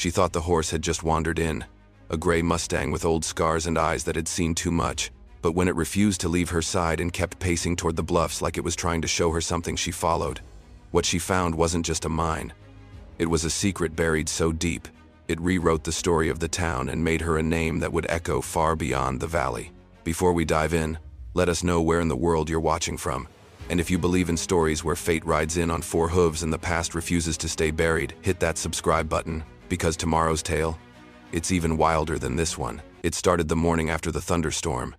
She thought the horse had just wandered in, a gray mustang with old scars and eyes that had seen too much. But when it refused to leave her side and kept pacing toward the bluffs like it was trying to show her something, she followed. What she found wasn't just a mine. It was a secret buried so deep, it rewrote the story of the town and made her a name that would echo far beyond the valley. Before we dive in, let us know where in the world you're watching from. And if you believe in stories where fate rides in on four hooves and the past refuses to stay buried, hit that subscribe button, because tomorrow's tale, it's even wilder than this one. It started the morning after the thunderstorm.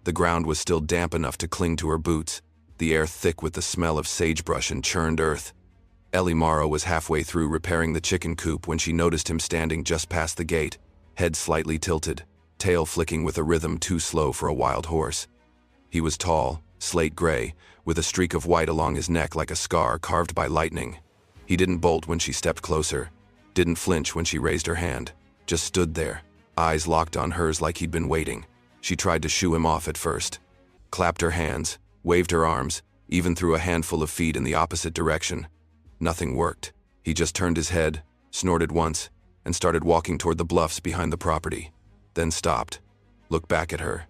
The ground was still damp enough to cling to her boots, the air thick with the smell of sagebrush and churned earth. Ellie Morrow was halfway through repairing the chicken coop when she noticed him standing just past the gate, head slightly tilted, tail flicking with a rhythm too slow for a wild horse. He was tall, slate gray, with a streak of white along his neck like a scar carved by lightning. He didn't bolt when she stepped closer, didn't flinch when she raised her hand, just stood there, eyes locked on hers like he'd been waiting. She tried to shoo him off at first, clapped her hands, waved her arms, even threw a handful of feet in the opposite direction. Nothing worked. He just turned his head, snorted once, and started walking toward the bluffs behind the property. Then stopped, looked back at her,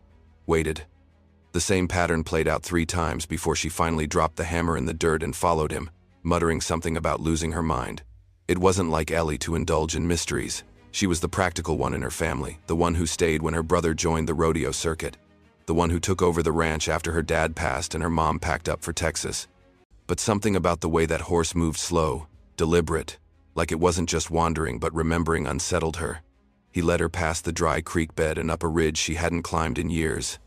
waited. The same pattern played out 3 times before she finally dropped the hammer in the dirt and followed him, muttering something about losing her mind. It wasn't like Ellie to indulge in mysteries. She was the practical one in her family, the one who stayed when her brother joined the rodeo circuit, the one who took over the ranch after her dad passed and her mom packed up for Texas. But something about the way that horse moved slow, deliberate, like it wasn't just wandering but remembering, unsettled her. He led her past the dry creek bed and up a ridge she hadn't climbed in years.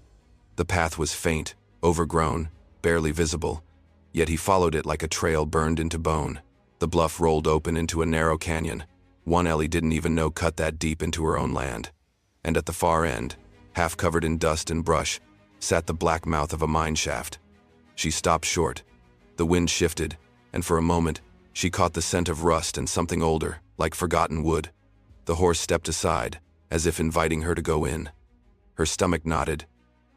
The path was faint, overgrown, barely visible, yet he followed it like a trail burned into bone. The bluff rolled open into a narrow canyon, one Ellie didn't even know cut that deep into her own land. And at the far end, half covered in dust and brush, sat the black mouth of a mine shaft. She stopped short. The wind shifted, and for a moment, she caught the scent of rust and something older, like forgotten wood. The horse stepped aside, as if inviting her to go in. Her stomach knotted.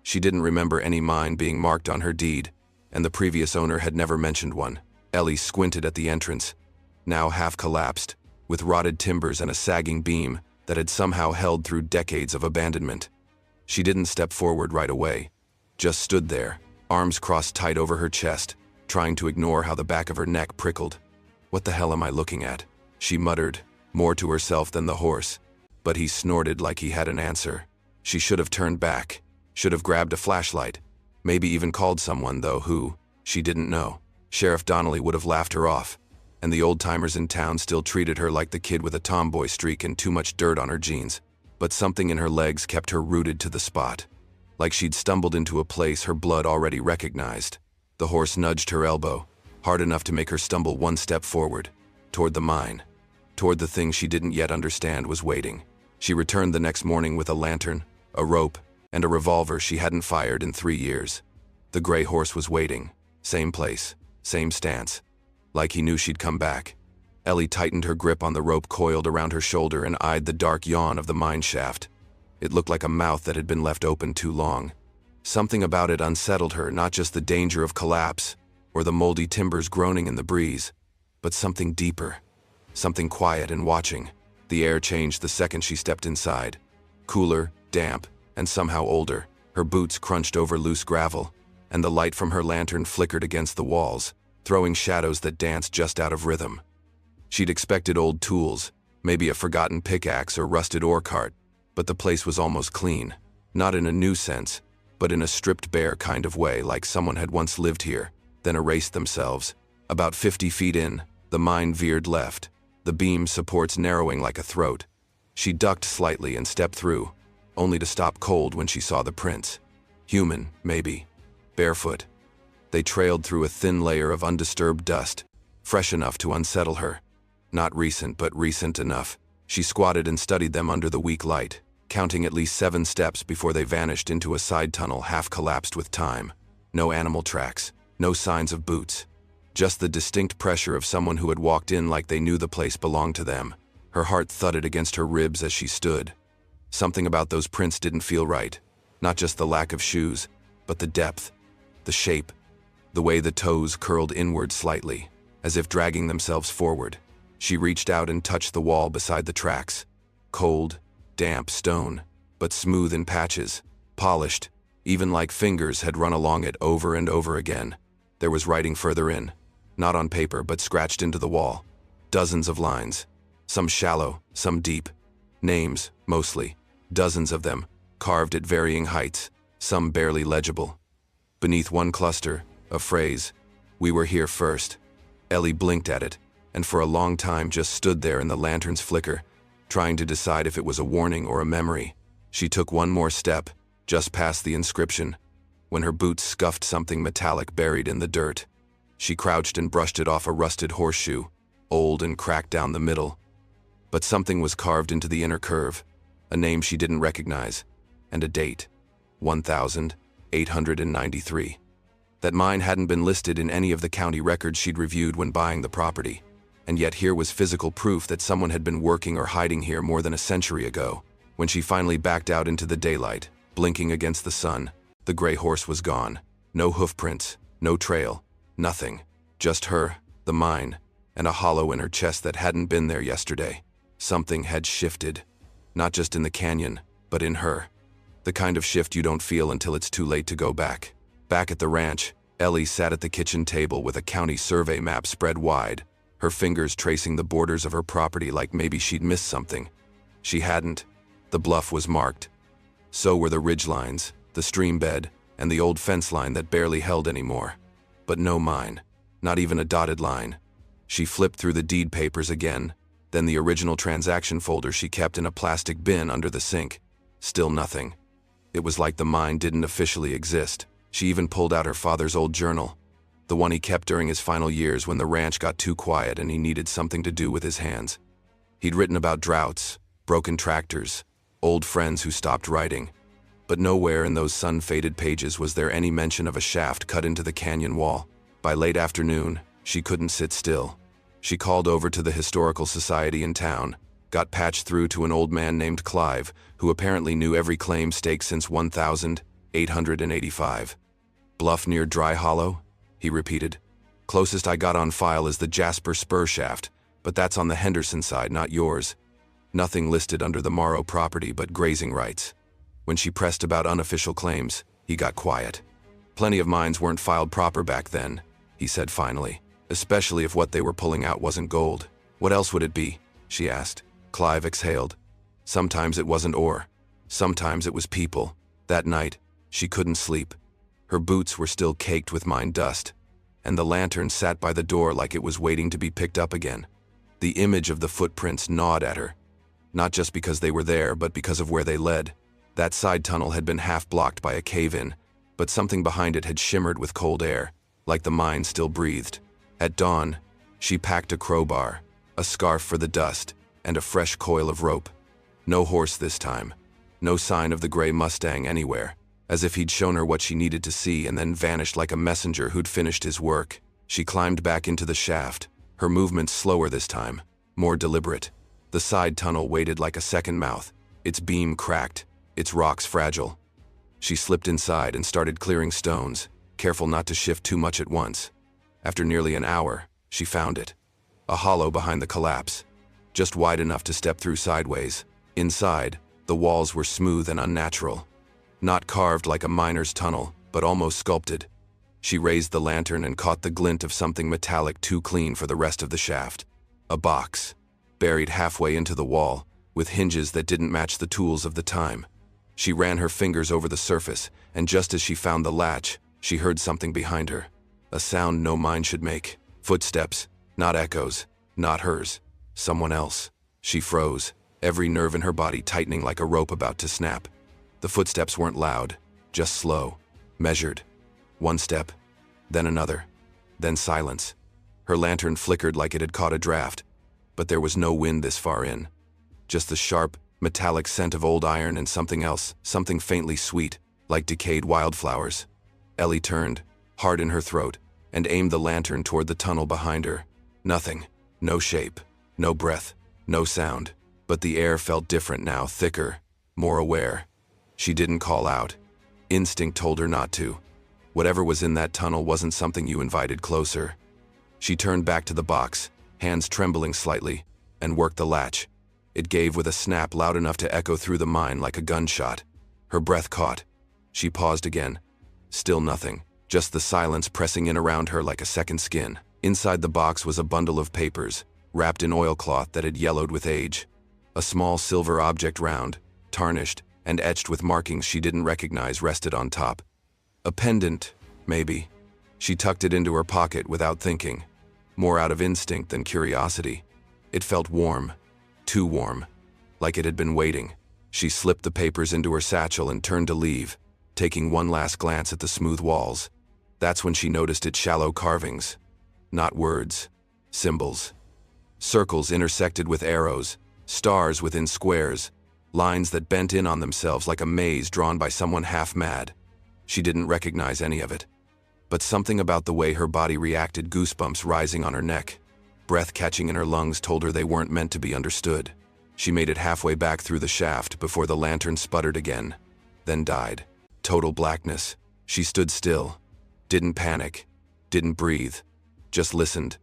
She didn't remember any mine being marked on her deed, and the previous owner had never mentioned one. Ellie squinted at the entrance, now half collapsed, with rotted timbers and a sagging beam that had somehow held through decades of abandonment. She didn't step forward right away, just stood there, arms crossed tight over her chest, trying to ignore how the back of her neck prickled. "What the hell am I looking at?" she muttered, more to herself than the horse. But he snorted like he had an answer. She should have turned back, should have grabbed a flashlight, maybe even called someone, though who, she didn't know. Sheriff Donnelly would have laughed her off, and the old-timers in town still treated her like the kid with a tomboy streak and too much dirt on her jeans. But something in her legs kept her rooted to the spot, like she'd stumbled into a place her blood already recognized. The horse nudged her elbow, hard enough to make her stumble one step forward, toward the mine, toward the thing she didn't yet understand was waiting. She returned the next morning with a lantern, a rope, and a revolver she hadn't fired in 3 years. The gray horse was waiting, same place, same stance, like he knew she'd come back. Ellie tightened her grip on the rope coiled around her shoulder and eyed the dark yawn of the mine shaft. It looked like a mouth that had been left open too long. Something about it unsettled her, not just the danger of collapse or the moldy timbers groaning in the breeze, but something deeper, something quiet and watching. The air changed the second she stepped inside. Cooler, damp, and somehow older. Her boots crunched over loose gravel, and the light from her lantern flickered against the walls, throwing shadows that danced just out of rhythm. She'd expected old tools, maybe a forgotten pickaxe or rusted ore cart, but the place was almost clean. Not in a new sense, but in a stripped bare kind of way, like someone had once lived here, then erased themselves. About 50 feet in, the mine veered left, the beam supports narrowing like a throat. She ducked slightly and stepped through, only to stop cold when she saw the prints. Human, maybe. Barefoot. They trailed through a thin layer of undisturbed dust, fresh enough to unsettle her. Not recent, but recent enough. She squatted and studied them under the weak light, counting at least 7 steps before they vanished into a side tunnel half collapsed with time. No animal tracks, no signs of boots. Just the distinct pressure of someone who had walked in like they knew the place belonged to them. Her heart thudded against her ribs as she stood. Something about those prints didn't feel right. Not just the lack of shoes, but the depth, the shape, the way the toes curled inward slightly, as if dragging themselves forward. She reached out and touched the wall beside the tracks. Cold, damp stone, but smooth in patches, polished, even like fingers had run along it over and over again. There was writing further in, not on paper but scratched into the wall. Dozens of lines, some shallow, some deep. Names, mostly, dozens of them, carved at varying heights, some barely legible. Beneath one cluster, a phrase, "We were here first." Ellie blinked at it, and for a long time just stood there in the lantern's flicker, trying to decide if it was a warning or a memory. She took one more step, just past the inscription, when her boots scuffed something metallic buried in the dirt. She crouched and brushed it off a rusted horseshoe, old and cracked down the middle. But something was carved into the inner curve, a name she didn't recognize, and a date, 1893. That mine hadn't been listed in any of the county records she'd reviewed when buying the property, and yet here was physical proof that someone had been working or hiding here more than a century ago. When she finally backed out into the daylight, blinking against the sun, the gray horse was gone. No hoofprints, no trail, nothing. Just her, the mine, and a hollow in her chest that hadn't been there yesterday. Something had shifted, not just in the canyon, but in her. The kind of shift you don't feel until it's too late to go back. Back at the ranch, Ellie sat at the kitchen table with a county survey map spread wide, her fingers tracing the borders of her property like maybe she'd missed something. She hadn't. The bluff was marked. So were the ridge lines, the stream bed, and the old fence line that barely held anymore. But no mine, not even a dotted line. She flipped through the deed papers again, then the original transaction folder she kept in a plastic bin under the sink. Still nothing. It was like the mine didn't officially exist. She even pulled out her father's old journal, the one he kept during his final years when the ranch got too quiet and he needed something to do with his hands. He'd written about droughts, broken tractors, old friends who stopped writing. But nowhere in those sun-faded pages was there any mention of a shaft cut into the canyon wall. By late afternoon, she couldn't sit still. She called over to the historical society in town, got patched through to an old man named Clive, who apparently knew every claim staked since 1885. "Bluff near Dry Hollow?" he repeated. "Closest I got on file is the Jasper Spur shaft, but that's on the Henderson side, not yours. Nothing listed under the Morrow property but grazing rights." When she pressed about unofficial claims, he got quiet. "Plenty of mines weren't filed proper back then," he said finally, "especially if what they were pulling out wasn't gold." "What else would it be?" she asked. Clive exhaled. "Sometimes it wasn't ore. Sometimes it was people." That night, she couldn't sleep. Her boots were still caked with mine dust, and the lantern sat by the door like it was waiting to be picked up again. The image of the footprints gnawed at her, not just because they were there, but because of where they led. That side tunnel had been half blocked by a cave-in, but something behind it had shimmered with cold air, like the mine still breathed. At dawn, she packed a crowbar, a scarf for the dust, and a fresh coil of rope. No horse this time. No sign of the gray Mustang anywhere, as if he'd shown her what she needed to see and then vanished like a messenger who'd finished his work. She climbed back into the shaft, her movements slower this time, more deliberate. The side tunnel waited like a second mouth, its beam cracked, its rocks fragile. She slipped inside and started clearing stones, careful not to shift too much at once. After nearly an hour, she found it. A hollow behind the collapse, just wide enough to step through sideways. Inside, the walls were smooth and unnatural. Not carved like a miner's tunnel, but almost sculpted. She raised the lantern and caught the glint of something metallic too clean for the rest of the shaft. A box, buried halfway into the wall, with hinges that didn't match the tools of the time. She ran her fingers over the surface, and just as she found the latch, she heard something behind her. A sound no mind should make. Footsteps, not echoes, not hers. Someone else. She froze, every nerve in her body tightening like a rope about to snap. The footsteps weren't loud, just slow, measured. One step, then another, then silence. Her lantern flickered like it had caught a draft, but there was no wind this far in. Just the sharp, metallic scent of old iron and something else, something faintly sweet, like decayed wildflowers. Ellie turned, heart in her throat, and aimed the lantern toward the tunnel behind her. Nothing, no shape, no breath, no sound, but the air felt different now, thicker, more aware. She didn't call out. Instinct told her not to. Whatever was in that tunnel wasn't something you invited closer. She turned back to the box, hands trembling slightly, and worked the latch. It gave with a snap loud enough to echo through the mine like a gunshot. Her breath caught. She paused again. Still nothing, just the silence pressing in around her like a second skin. Inside the box was a bundle of papers, wrapped in oilcloth that had yellowed with age. A small silver object round, tarnished, and etched with markings she didn't recognize rested on top. A pendant, maybe. She tucked it into her pocket without thinking, more out of instinct than curiosity. It felt warm, too warm, like it had been waiting. She slipped the papers into her satchel and turned to leave, taking one last glance at the smooth walls. That's when she noticed its shallow carvings. Not words, symbols. Circles intersected with arrows, stars within squares, lines that bent in on themselves like a maze drawn by someone half mad. She didn't recognize any of it. But something about the way her body reacted, goosebumps rising on her neck, breath catching in her lungs, told her they weren't meant to be understood. She made it halfway back through the shaft before the lantern sputtered again, then died. Total blackness. She stood still, didn't panic, didn't breathe, just listened.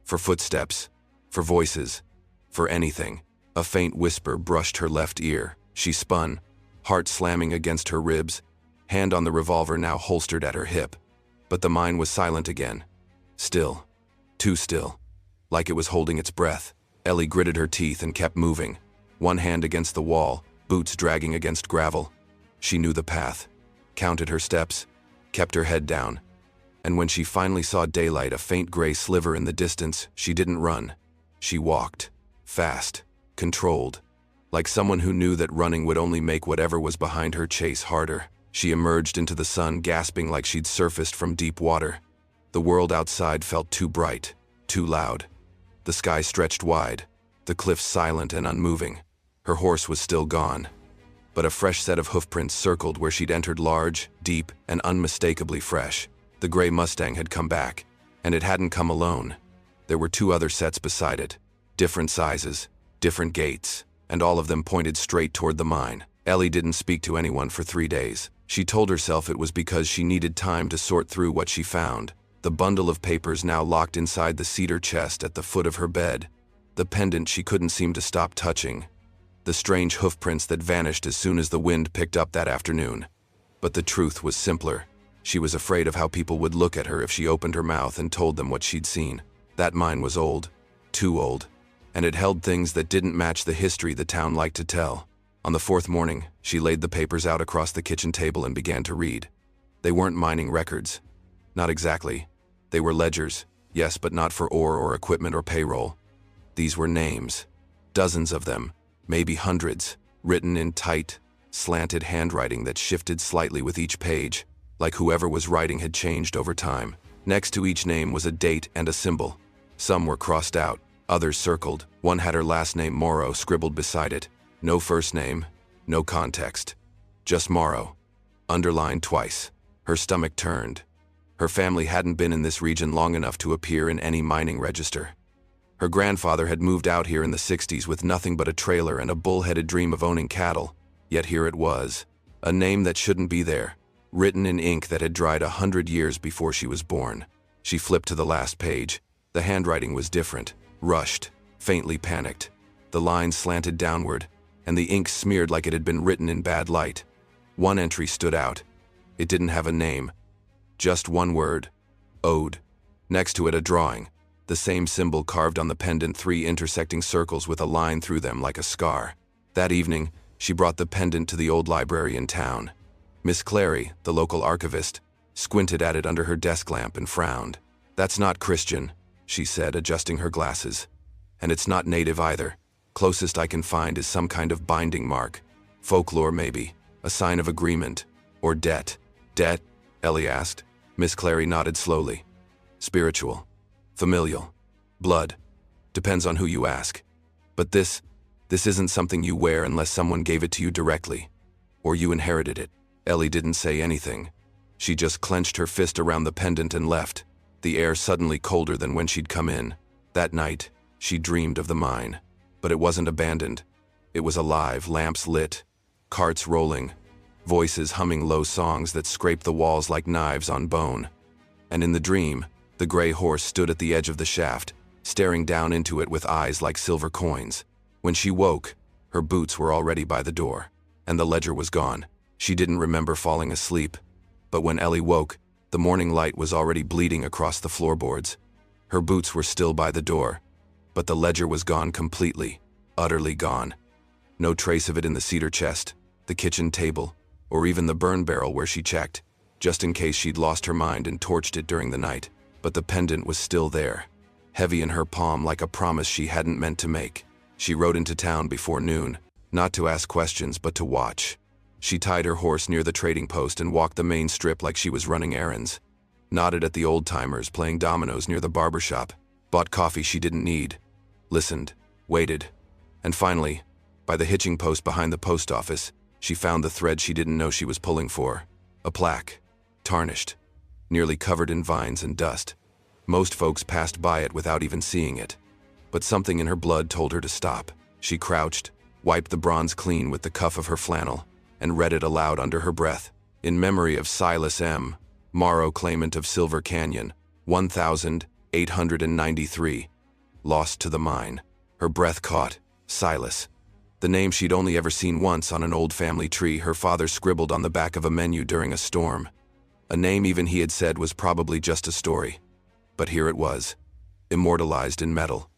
For footsteps, for voices, for anything. A faint whisper brushed her left ear. She spun, heart slamming against her ribs, hand on the revolver now holstered at her hip. But the mine was silent again. Still. Too still. Like it was holding its breath. Ellie gritted her teeth and kept moving, one hand against the wall, boots dragging against gravel. She knew the path, counted her steps, kept her head down. And when she finally saw daylight, a faint gray sliver in the distance, she didn't run. She walked. Fast. Controlled. Like someone who knew that running would only make whatever was behind her chase harder. She emerged into the sun, gasping like she'd surfaced from deep water. The world outside felt too bright, too loud. The sky stretched wide, the cliffs silent and unmoving. Her horse was still gone. But a fresh set of hoofprints circled where she'd entered, large, deep, and unmistakably fresh. The gray Mustang had come back, and it hadn't come alone. There were two other sets beside it, different sizes, different gaits, and all of them pointed straight toward the mine. Ellie didn't speak to anyone for 3 days. She told herself it was because she needed time to sort through what she found. The bundle of papers now locked inside the cedar chest at the foot of her bed. The pendant she couldn't seem to stop touching. The strange hoofprints that vanished as soon as the wind picked up that afternoon. But the truth was simpler. She was afraid of how people would look at her if she opened her mouth and told them what she'd seen. That mine was old. Too old. And it held things that didn't match the history the town liked to tell. On the 4th morning, she laid the papers out across the kitchen table and began to read. They weren't mining records. Not exactly. They were ledgers, yes, but not for ore or equipment or payroll. These were names. Dozens of them, maybe hundreds, written in tight, slanted handwriting that shifted slightly with each page, like whoever was writing had changed over time. Next to each name was a date and a symbol. Some were crossed out, others circled. One had her last name, Morrow, scribbled beside it. No first name, no context. Just Morrow. Underlined twice. Her stomach turned. Her family hadn't been in this region long enough to appear in any mining register. Her grandfather had moved out here in the 60s with nothing but a trailer and a bull-headed dream of owning cattle. Yet here it was. A name that shouldn't be there. Written in ink that had dried 100 years before she was born. She flipped to the last page. The handwriting was different. Rushed. Faintly panicked. The lines slanted downward, and the ink smeared like it had been written in bad light. One entry stood out. It didn't have a name. Just one word. Ode. Next to it a drawing. The same symbol carved on the pendant, 3 intersecting circles with a line through them like a scar. That evening, she brought the pendant to the old library in town. Miss Clary, the local archivist, squinted at it under her desk lamp and frowned. "That's not Christian," she said, adjusting her glasses. "And it's not native either. Closest I can find is some kind of binding mark. Folklore, maybe. A sign of agreement. Or debt." "Debt?" Ellie asked. Miss Clary nodded slowly. "Spiritual. Familial. Blood. Depends on who you ask. But this isn't something you wear unless someone gave it to you directly. Or you inherited it." Ellie didn't say anything. She just clenched her fist around the pendant and left, the air suddenly colder than when she'd come in. That night, she dreamed of the mine. But it wasn't abandoned. It was alive, lamps lit, carts rolling, voices humming low songs that scraped the walls like knives on bone. And in the dream, the gray horse stood at the edge of the shaft, staring down into it with eyes like silver coins. When she woke, her boots were already by the door, and the ledger was gone. She didn't remember falling asleep, but when Ellie woke, the morning light was already bleeding across the floorboards. Her boots were still by the door, but the ledger was gone completely, utterly gone. No trace of it in the cedar chest, the kitchen table, or even the burn barrel where she checked, just in case she'd lost her mind and torched it during the night. But the pendant was still there, heavy in her palm like a promise she hadn't meant to make. She rode into town before noon, not to ask questions but to watch. She tied her horse near the trading post and walked the main strip like she was running errands. Nodded at the old-timers playing dominoes near the barber shop, bought coffee she didn't need, listened, waited, and finally, by the hitching post behind the post office, she found the thread she didn't know she was pulling for. A plaque, tarnished, nearly covered in vines and dust. Most folks passed by it without even seeing it. But something in her blood told her to stop. She crouched, wiped the bronze clean with the cuff of her flannel, and read it aloud under her breath. In memory of Silas M. Morrow, claimant of Silver Canyon, 1893. Lost to the mine. Her breath caught. Silas. The name she'd only ever seen once on an old family tree her father scribbled on the back of a menu during a storm. A name even he had said was probably just a story. But here it was, immortalized in metal.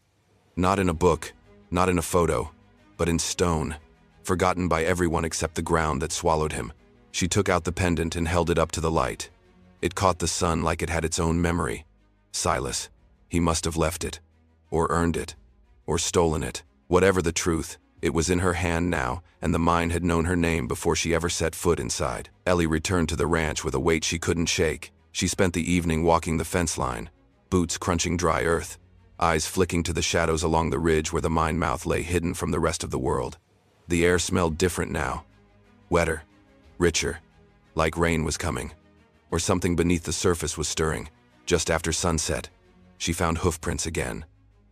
Not in a book, not in a photo, but in stone, forgotten by everyone except the ground that swallowed him. She took out the pendant and held it up to the light. It caught the sun like it had its own memory. Silas. He must have left it, or earned it, or stolen it. Whatever the truth, it was in her hand now, and the mine had known her name before she ever set foot inside. Ellie returned to the ranch with a weight she couldn't shake. She spent the evening walking the fence line, boots crunching dry earth, eyes flicking to the shadows along the ridge where the mine mouth lay hidden from the rest of the world. The air smelled different now. Wetter, richer, like rain was coming, or something beneath the surface was stirring. Just after sunset, she found hoofprints again.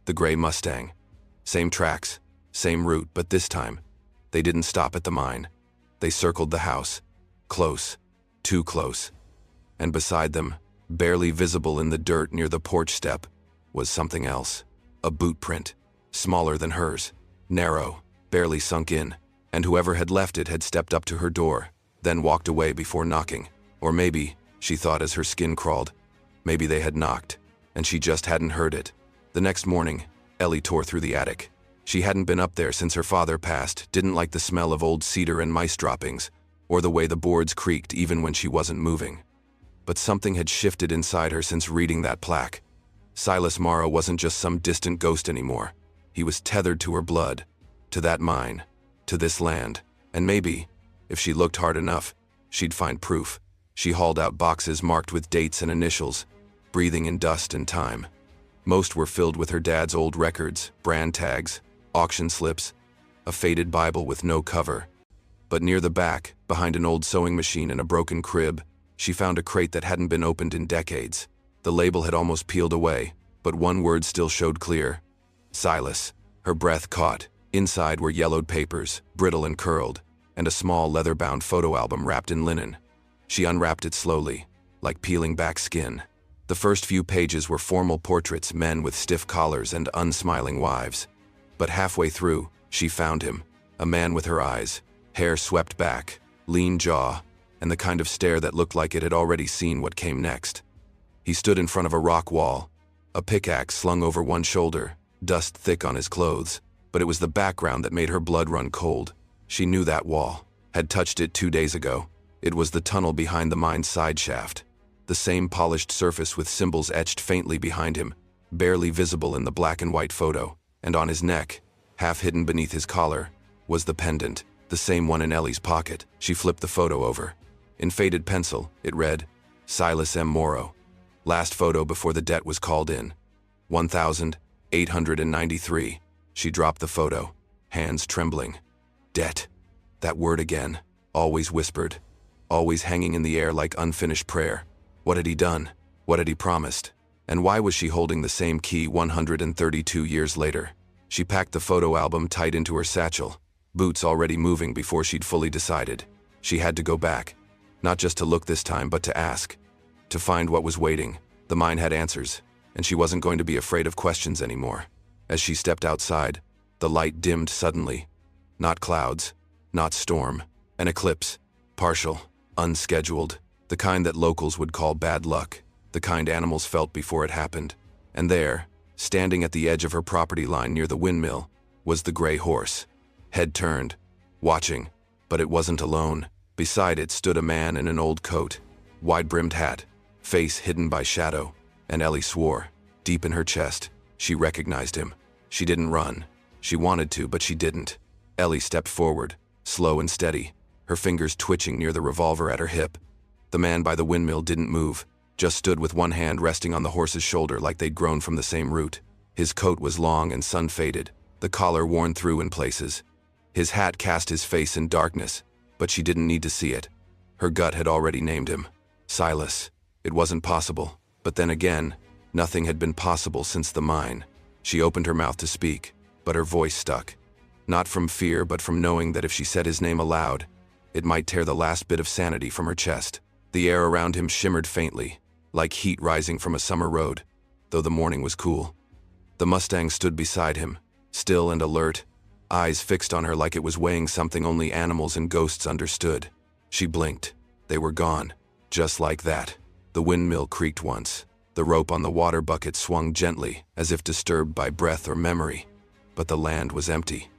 The gray Mustang. Same tracks, same route, but this time, they didn't stop at the mine. They circled the house. Close. Too close. And beside them, barely visible in the dirt near the porch step, was something else. A boot print. Smaller than hers. Narrow. Barely sunk in. And whoever had left it had stepped up to her door, then walked away before knocking. Or maybe, she thought as her skin crawled, maybe they had knocked, and she just hadn't heard it. The next morning, Ellie tore through the attic. She hadn't been up there since her father passed, didn't like the smell of old cedar and mice droppings, or the way the boards creaked even when she wasn't moving. But something had shifted inside her since reading that plaque. Silas Morrow wasn't just some distant ghost anymore. He was tethered to her blood, to that mine, to this land, and maybe, if she looked hard enough, she'd find proof. She hauled out boxes marked with dates and initials, breathing in dust and time. Most were filled with her dad's old records, brand tags, auction slips, a faded Bible with no cover. But near the back, behind an old sewing machine and a broken crib, she found a crate that hadn't been opened in decades. The label had almost peeled away, but one word still showed clear. Silas. Her breath caught. Inside were yellowed papers, brittle and curled, and a small leather-bound photo album wrapped in linen. She unwrapped it slowly, like peeling back skin. The first few pages were formal portraits, men with stiff collars and unsmiling wives. But halfway through, she found him, a man with her eyes, hair swept back, lean jaw, and the kind of stare that looked like it had already seen what came next. He stood in front of a rock wall, a pickaxe slung over one shoulder, dust thick on his clothes, but it was the background that made her blood run cold. She knew that wall, had touched it 2 days ago. It was the tunnel behind the mine's side shaft. The same polished surface with symbols etched faintly behind him, barely visible in the black and white photo, and on his neck, half hidden beneath his collar, was the pendant, the same one in Ellie's pocket. She flipped the photo over. In faded pencil, it read, Silas M. Morrow. Last photo before the debt was called in. 1,893. She dropped the photo, hands trembling. Debt. That word again, always whispered, always hanging in the air like unfinished prayer. What had he done? What had he promised? And why was she holding the same key 132 years later? She packed the photo album tight into her satchel, boots already moving before she'd fully decided. She had to go back, not just to look this time, but to ask, to find what was waiting. The mine had answers, and she wasn't going to be afraid of questions anymore. As she stepped outside, the light dimmed suddenly. Not clouds, not storm, an eclipse, partial, unscheduled, the kind that locals would call bad luck, the kind animals felt before it happened. And there, standing at the edge of her property line near the windmill, was the gray horse, head turned, watching, but it wasn't alone. Beside it stood a man in an old coat, wide-brimmed hat, face hidden by shadow, and Ellie swore, deep in her chest, she recognized him. She didn't run. She wanted to, but she didn't. Ellie stepped forward, slow and steady, her fingers twitching near the revolver at her hip. The man by the windmill didn't move, just stood with one hand resting on the horse's shoulder like they'd grown from the same root. His coat was long and sun-faded, the collar worn through in places. His hat cast his face in darkness, but she didn't need to see it. Her gut had already named him. Silas. It wasn't possible, but then again, nothing had been possible since the mine. She opened her mouth to speak, but her voice stuck. Not from fear, but from knowing that if she said his name aloud, it might tear the last bit of sanity from her chest. The air around him shimmered faintly, like heat rising from a summer road, though the morning was cool. The mustang stood beside him, still and alert, eyes fixed on her like it was weighing something only animals and ghosts understood. She blinked. They were gone. Just like that. The windmill creaked once. The rope on the water bucket swung gently, as if disturbed by breath or memory. But the land was empty.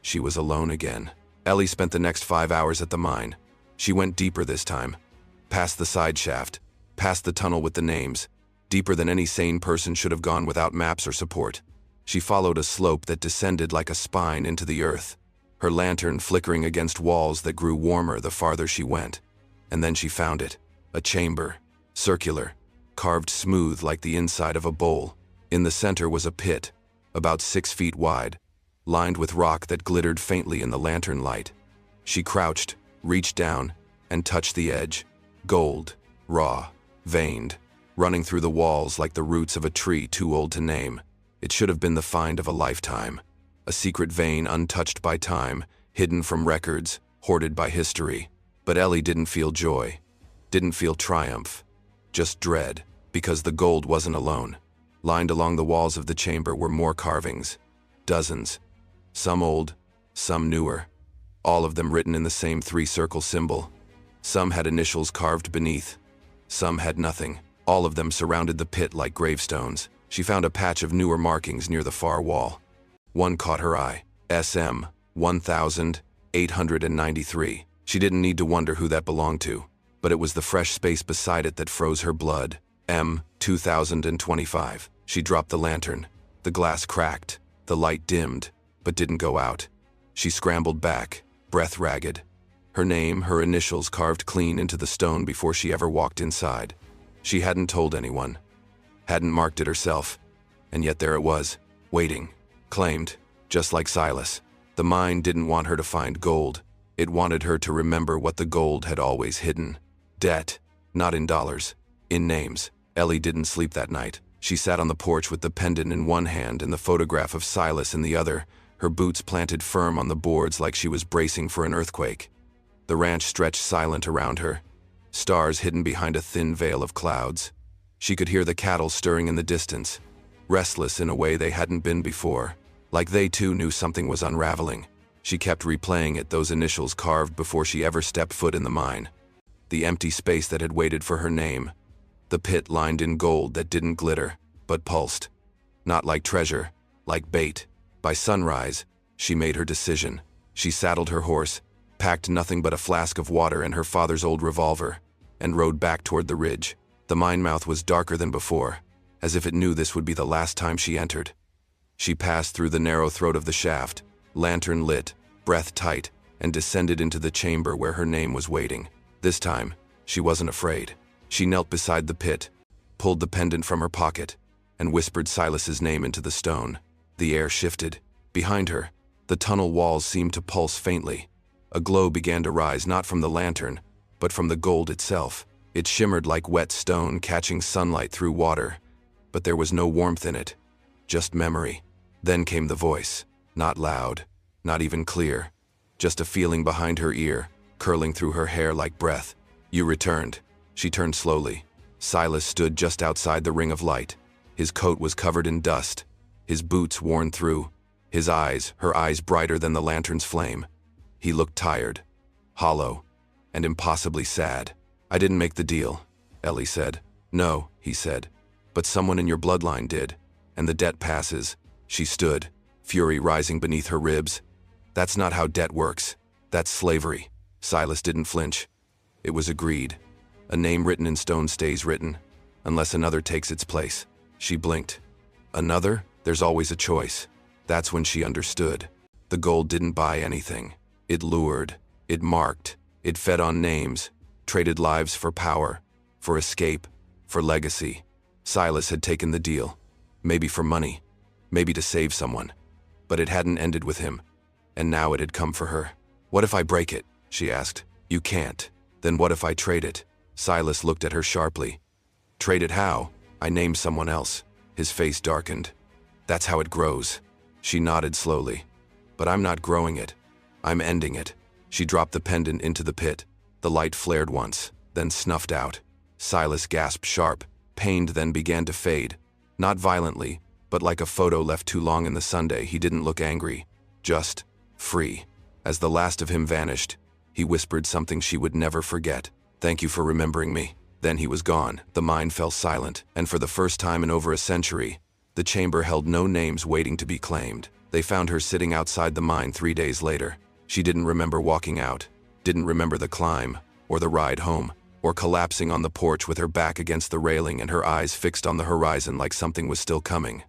She was alone again. Ellie spent the next 5 hours at the mine. She went deeper this time. Past the side shaft, past the tunnel with the names, deeper than any sane person should have gone without maps or support. She followed a slope that descended like a spine into the earth, her lantern flickering against walls that grew warmer the farther she went. And then she found it. A chamber, circular, carved smooth like the inside of a bowl. In the center was a pit, about 6 feet wide, lined with rock that glittered faintly in the lantern light. She crouched, reached down, and touched the edge. Gold, raw, veined, running through the walls like the roots of a tree too old to name. It should have been the find of a lifetime. A secret vein untouched by time, hidden from records, hoarded by history. But Ellie didn't feel joy, didn't feel triumph, just dread, because the gold wasn't alone. Lined along the walls of the chamber were more carvings, dozens, some old, some newer, all of them written in the same 3-circle symbol. Some had initials carved beneath, some had nothing. All of them surrounded the pit like gravestones. She found a patch of newer markings near the far wall. One caught her eye, SM 1893. She didn't need to wonder who that belonged to, but it was the fresh space beside it that froze her blood. M 2025. She dropped the lantern. The glass cracked, the light dimmed, but didn't go out. She scrambled back, breath ragged. Her name, her initials carved clean into the stone before she ever walked inside. She hadn't told anyone, hadn't marked it herself, and yet there it was, waiting, claimed, just like Silas. The mine didn't want her to find gold. It wanted her to remember what the gold had always hidden. Debt, not in dollars, in names. Ellie didn't sleep that night. She sat on the porch with the pendant in one hand and the photograph of Silas in the other, her boots planted firm on the boards like she was bracing for an earthquake. The ranch stretched silent around her, stars hidden behind a thin veil of clouds. She could hear the cattle stirring in the distance, restless in a way they hadn't been before, like they too knew something was unraveling. She kept replaying it, those initials carved before she ever stepped foot in the mine. The empty space that had waited for her name. The pit lined in gold that didn't glitter, but pulsed. Not like treasure, like bait. By sunrise, she made her decision. She saddled her horse, packed nothing but a flask of water and her father's old revolver, and rode back toward the ridge. The mine mouth was darker than before, as if it knew this would be the last time she entered. She passed through the narrow throat of the shaft, lantern lit, breath tight, and descended into the chamber where her name was waiting. This time, she wasn't afraid. She knelt beside the pit, pulled the pendant from her pocket, and whispered Silas's name into the stone. The air shifted. Behind her, the tunnel walls seemed to pulse faintly. A glow began to rise not from the lantern, but from the gold itself. It shimmered like wet stone catching sunlight through water, but there was no warmth in it, just memory. Then came the voice, not loud, not even clear, just a feeling behind her ear, curling through her hair like breath. You returned. She turned slowly. Silas stood just outside the ring of light, His coat was covered in dust, his boots worn through, her eyes brighter than the lantern's flame. He looked tired, hollow, and impossibly sad. "I didn't make the deal," Ellie said. "No," he said, "but someone in your bloodline did, and the debt passes." She stood, fury rising beneath her ribs. "That's not how debt works. That's slavery." Silas didn't flinch. It was agreed. A name written in stone stays written, unless another takes its place. She blinked. Another? There's always a choice. That's when she understood. The gold didn't buy anything. It lured. It marked. It fed on names, traded lives for power, for escape, for legacy. Silas had taken the deal. Maybe for money, maybe to save someone. But it hadn't ended with him, and now it had come for her. "What if I break it?" she asked. "You can't. Then what if I trade it?" Silas looked at her sharply. "Trade it how?" "I named someone else." His face darkened. "That's how it grows." She nodded slowly. "But I'm not growing it. I'm ending it." She dropped the pendant into the pit. The light flared once, then snuffed out. Silas gasped sharp, pained, then began to fade. Not violently, but like a photo left too long in the Sunday. He didn't look angry, just free. As the last of him vanished, he whispered something she would never forget. "Thank you for remembering me." Then he was gone. The mine fell silent, and for the first time in over a century, the chamber held no names waiting to be claimed. They found her sitting outside the mine 3 days later. She didn't remember walking out, didn't remember the climb, or the ride home, or collapsing on the porch with her back against the railing and her eyes fixed on the horizon like something was still coming.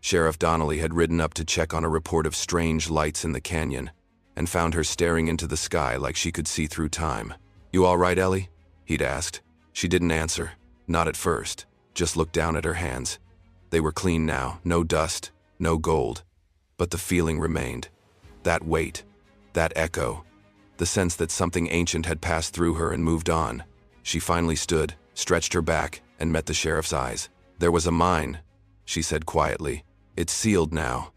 Sheriff Donnelly had ridden up to check on a report of strange lights in the canyon, and found her staring into the sky like she could see through time. "You all right, Ellie?" he'd asked. She didn't answer, not at first, just looked down at her hands. They were clean now, no dust, no gold. But the feeling remained. That weight, that echo, the sense that something ancient had passed through her and moved on. She finally stood, stretched her back, and met the sheriff's eyes. "There was a mine," she said quietly. "It's sealed now.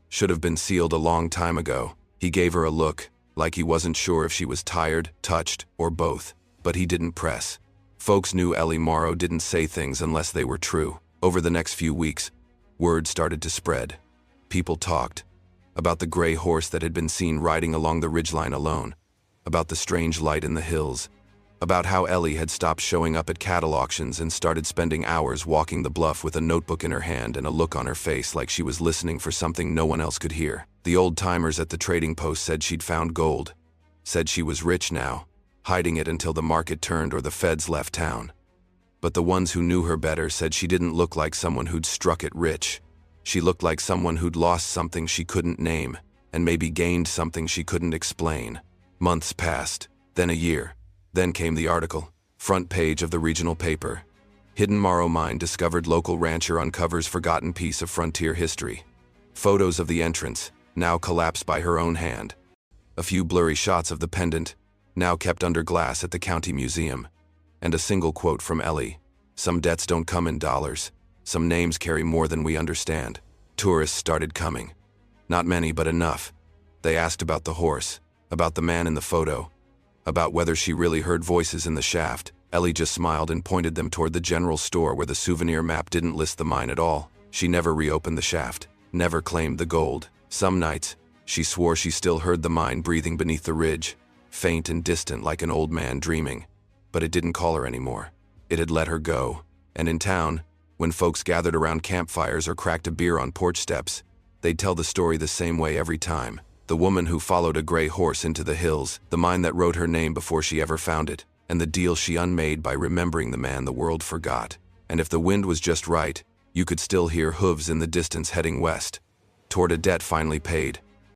Should have been sealed a long time ago." He gave her a look, like he wasn't sure if she was tired, touched, or both. But he didn't press. Folks knew Ellie Morrow didn't say things unless they were true. Over the next few weeks, word started to spread. People talked about the gray horse that had been seen riding along the ridgeline alone, about the strange light in the hills, about how Ellie had stopped showing up at cattle auctions and started spending hours walking the bluff with a notebook in her hand and a look on her face like she was listening for something no one else could hear. The old-timers at the trading post said she'd found gold, said she was rich now, hiding it until the market turned or the feds left town. But the ones who knew her better said she didn't look like someone who'd struck it rich. She looked like someone who'd lost something she couldn't name, and maybe gained something she couldn't explain. Months passed, then a year. Then came the article, front page of the regional paper. Hidden Morrow Mine discovered, local rancher uncovers forgotten piece of frontier history. Photos of the entrance, now collapsed by her own hand. A few blurry shots of the pendant, now kept under glass at the county museum. And a single quote from Ellie. "Some debts don't come in dollars. Some names carry more than we understand." Tourists started coming. Not many, but enough. They asked about the horse, about the man in the photo, about whether she really heard voices in the shaft. Ellie just smiled and pointed them toward the general store where the souvenir map didn't list the mine at all. She never reopened the shaft, never claimed the gold. Some nights, she swore she still heard the mine breathing beneath the ridge, faint and distant like an old man dreaming. But it didn't call her anymore. It had let her go. And in town, when folks gathered around campfires or cracked a beer on porch steps, they'd tell the story the same way every time. The woman who followed a gray horse into the hills, the mine that wrote her name before she ever found it, and the deal she unmade by remembering the man the world forgot. And if the wind was just right, you could still hear hooves in the distance heading west, toward a debt finally paid,